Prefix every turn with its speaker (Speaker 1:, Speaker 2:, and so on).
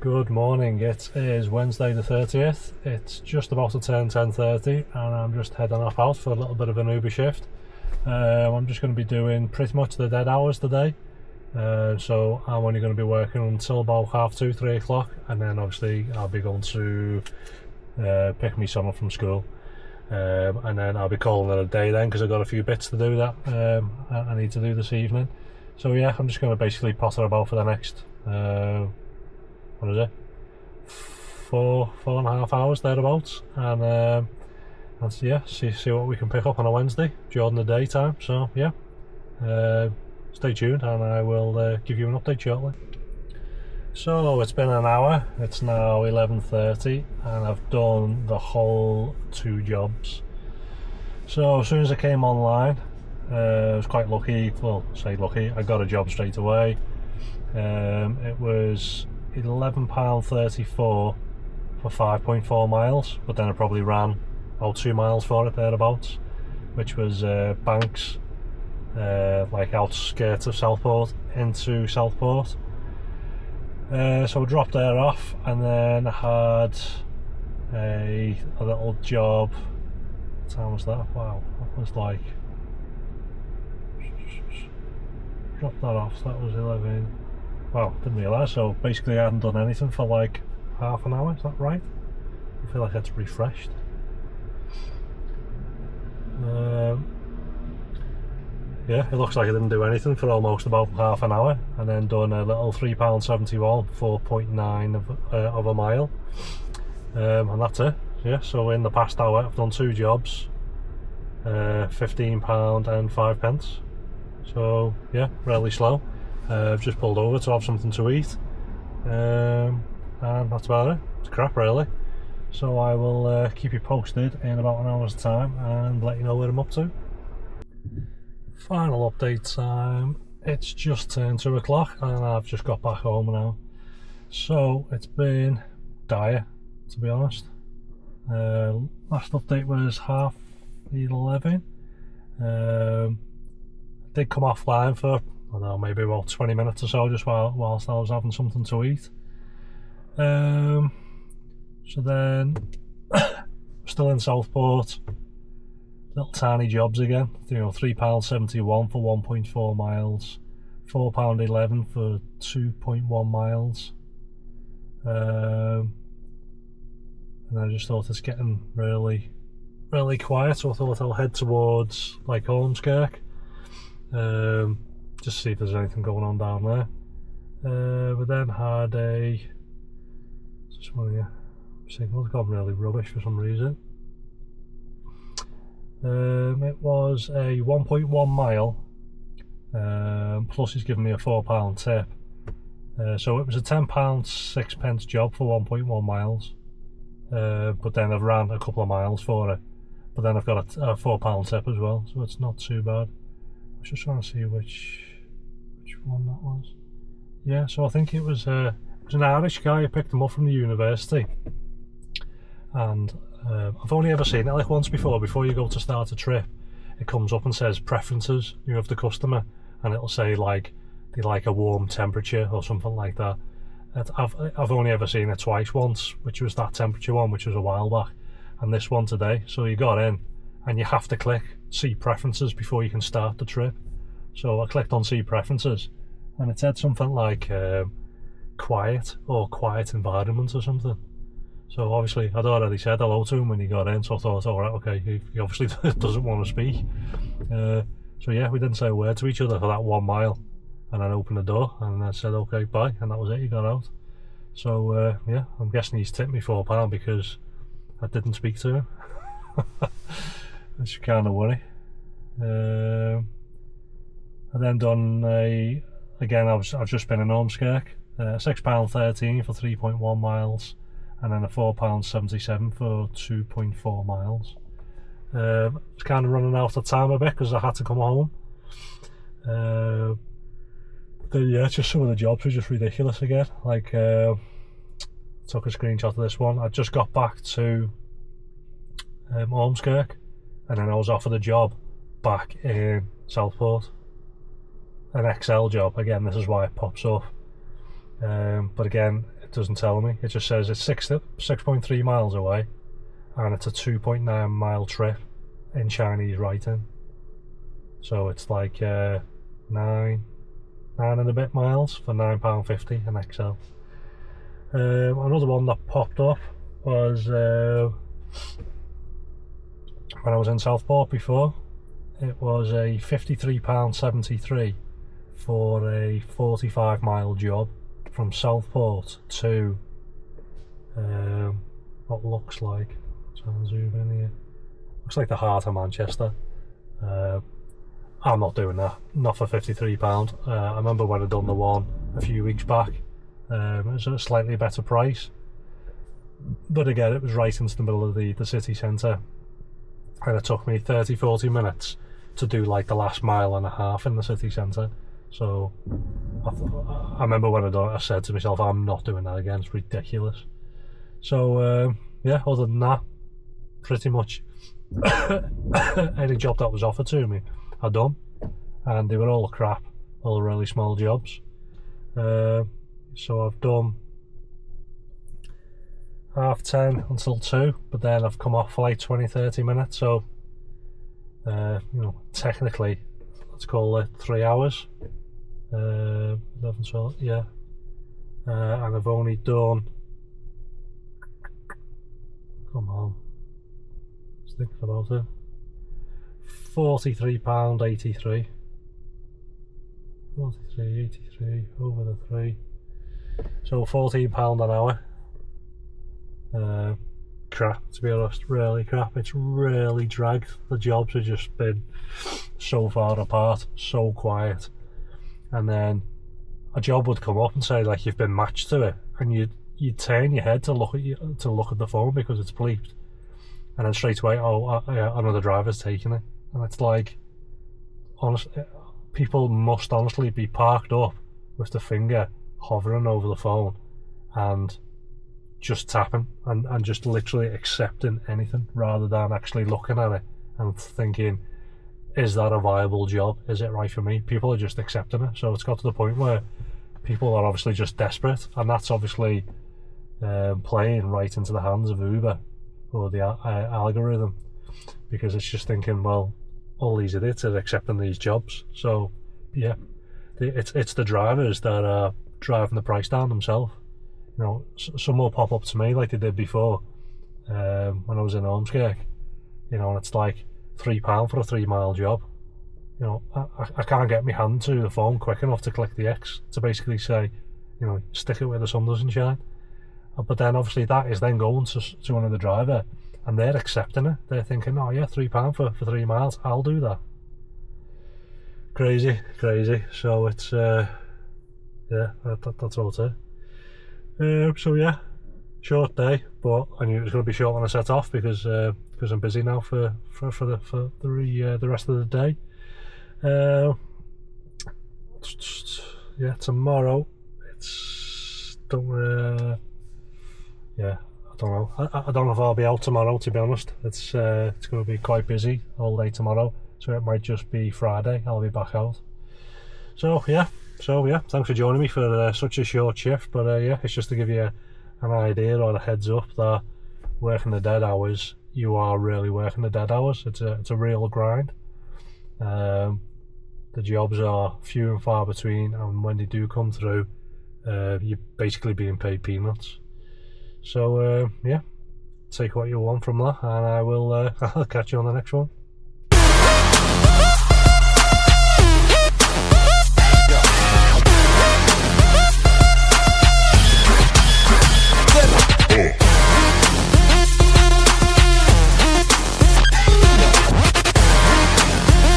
Speaker 1: Good morning, it is Wednesday the 30th, it's just about to turn 10:30 and I'm just heading off out for a little bit of an Uber shift. I'm just going to be doing pretty much the dead hours today, so I'm only going to be working until about 2:30, 3 o'clock, and then obviously I'll be going to pick my son up from school, and then I'll be calling it a day then because I've got a few bits to do that I need to do this evening. So yeah, I'm just going to basically potter about for the next what is it, 4.5 hours thereabouts, and yeah, see what we can pick up on a Wednesday during the daytime. So yeah, stay tuned and I will give you an update shortly. So it's been an hour, it's now 11:30 and I've done the whole 2 jobs. So as soon as I came online, I was quite lucky, well, say lucky, I got a job straight away. It was £11.34 for 5.4 miles, but then I probably ran about 2 miles for it thereabouts, which was Banks, like outskirts of Southport into Southport. So I dropped there off, and then I had a little job. What time was that? Wow, that was like, dropped that off, so that was 11. Wow, didn't realise. So basically I hadn't done anything for like half an hour, is that right? I feel like it's refreshed. Yeah, it looks like I didn't do anything for almost about half an hour, and then done a little £3.71, 4.9 of a mile, and that's it. Yeah, so in the past hour I've done 2 jobs, £15 and 5 pence. So yeah, really slow. I've just pulled over to have something to eat, and that's about it. It's crap really. So I will keep you posted in about an hour's time and let you know where I'm up to. Final update time, it's just turned 2 o'clock and I've just got back home now. So it's been dire, to be honest. Last update was 11:30. I did come offline for, I don't know, maybe about 20 minutes or so, just whilst I was having something to eat. So then, still in Southport, little tiny jobs again, you know, £3.71 for 1.4 miles, £4.11 for 2.1 miles. And I just thought it's getting really quiet, so I thought I'll head towards like Ormskirk, just see if there's anything going on down there. But then had just one of your signals gone really rubbish for some reason. It was a 1.1 mile, plus he's given me a £4 tip, so it was a £10.06 job for 1.1 miles, but then I've ran a couple of miles for it, but then I've got a £4 tip as well, so it's not too bad. I was just trying to see which one that was. Yeah, so I think it was an Irish guy who picked him up from the university, and I've only ever seen it like once before you go to start a trip. It comes up and says preferences, you know, of the customer, and it'll say like they like a warm temperature or something like that. I've only ever seen it twice, once which was that temperature one, which was a while back, and this one today. So you got in and you have to click see preferences before you can start the trip. So I clicked on see preferences and it said something like quiet or quiet environment or something. So obviously I'd already said hello to him when he got in, so I thought, alright, okay, he obviously doesn't want to speak. So yeah, we didn't say a word to each other for that 1 mile, and then opened the door and I said okay, bye, and that was it, he got out. So yeah, I'm guessing he's tipped me £4 because I didn't speak to him. It's kind of worry. I then done I've just been in Ormskirk, £6.13 for 3.1 miles, and then a £4.77 for 2.4 miles. I was kind of running out of time a bit because I had to come home. But yeah, just some of the jobs were just ridiculous again. Like, took a screenshot of this one. I just got back to Ormskirk, and then I was offered a job back in Southport, an XL job. Again, this is why it pops up. But again, it doesn't tell me. It just says it's 6.3 miles away, and it's a 2.9 mile trip in Chinese writing. So it's like 9 and a bit miles for £9.50 an XL. Another one that popped up was when I was in Southport before. It was a £53.73 for a 45 mile job from Southport to what looks like, so I'll zoom in here, looks like the heart of Manchester. I'm not doing that, not for £53. I remember when I'd done the one a few weeks back, it was a slightly better price, but again it was right into the middle of the city centre, and it took me 30-40 minutes to do like the last mile and a half in the city centre. So I remember when I done it, I said to myself, I'm not doing that again, it's ridiculous. So yeah, other than that, pretty much any job that was offered to me I'd done, and they were all crap, all really small jobs. So I've done 10:30 until 2, but then I've come off for like 20-30 minutes, so you know, technically let's call it 3 hours. 11, 12, yeah. And I've only done, come on, just thinking about it, £43.83. 43.83 over the 3, so £14 an hour. Crap, to be honest, really crap. It's really dragged. The jobs have just been so far apart, so quiet, and then a job would come up and say like you've been matched to it, and you'd turn your head to look at the phone because it's bleeped, and then straight away, oh yeah, another driver's taking it. And it's like, honestly, people must honestly be parked up with the finger hovering over the phone and just tapping and just literally accepting anything rather than actually looking at it and thinking, is that a viable job? Is it right for me? People are just accepting it. So it's got to the point where people are obviously just desperate, and that's obviously playing right into the hands of Uber or the algorithm, because it's just thinking, well, all these idiots are accepting these jobs. So yeah, it's the drivers that are driving the price down themselves. You know, some will pop up to me like they did before when I was in Ormskirk, you know, and it's like £3 for a 3 mile job. You know, I can't get my hand to the phone quick enough to click the X to basically say, you know, stick it where the sun doesn't shine. But then obviously that is then going to another driver, and they're accepting it. They're thinking, oh yeah, £3 for 3 miles, I'll do that. Crazy. So it's yeah, that's all it is. So yeah, short day, but I knew it was going to be short when I set off because I'm busy now for the rest of the day. Yeah, tomorrow it's yeah, I don't know. I don't know if I'll be out tomorrow, to be honest. It's going to be quite busy all day tomorrow, so it might just be Friday I'll be back out. So yeah, thanks for joining me for such a short shift, but yeah, it's just to give you an idea or a heads up that working the dead hours, you are really working the dead hours. It's a real grind. The jobs are few and far between, and when they do come through, you're basically being paid peanuts. So yeah, take what you want from that, and I will I'll catch you on the next one.